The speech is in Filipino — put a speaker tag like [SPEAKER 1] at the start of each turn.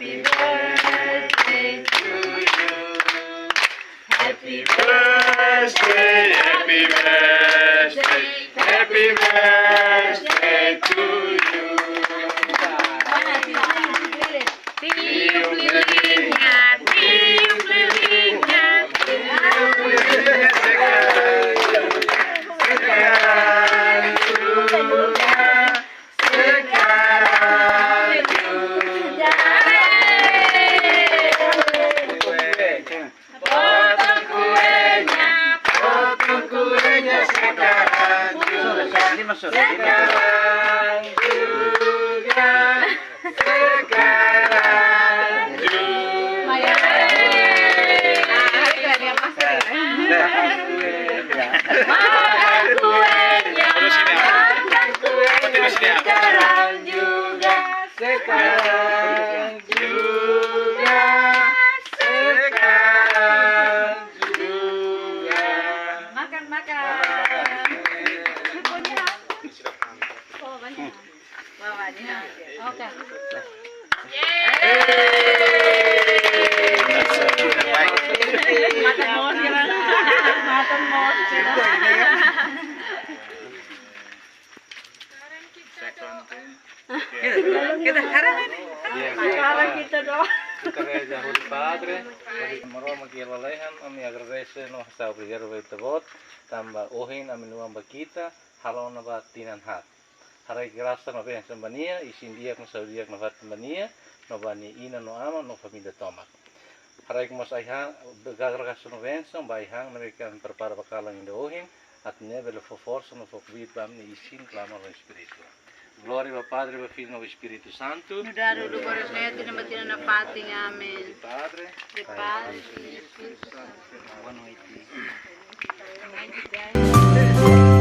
[SPEAKER 1] Happy birthday to you. Happy birthday, happy birthday, happy birthday to you. Tiup lilinnya, tiup lilinnya, tiup lilinnya sekarang juga, sekarang juga. Potong kuenya sekarang juga, sekarang juga, sekarang juga. Makan kuenya, makan kuenya sekarang juga, sekarang juga, sekarang juga. Makan. Oh, banyak. Bawa dia. Oke. Makan mos kan? Makan mos. Kita sekarang ini. Sekarang kita doang.
[SPEAKER 2] Carrega Holy Padre, Maroma Kielalehan, Ami agradece nos está obrigado por este voto, tamba ohin aminuam Bhakita, halona ba tinan hat. Harai grasa no ben sembania, isindiak no saudiak no vat sembania, no bani ina no ama no família tomak. Harai mas aihan, gagragas no benção, baihan no mekan prepara bakalang indo ohin, atne velo força no fokbit bam ni isin clama no espírito. Glória ao Padre, ao Filho e ao Espírito Santo.
[SPEAKER 1] No dar o lugar aos netos, na batina na patinha, amém.
[SPEAKER 2] Padre,
[SPEAKER 1] De paz e Espírito Santo.
[SPEAKER 2] boa noite.
[SPEAKER 1] Amém.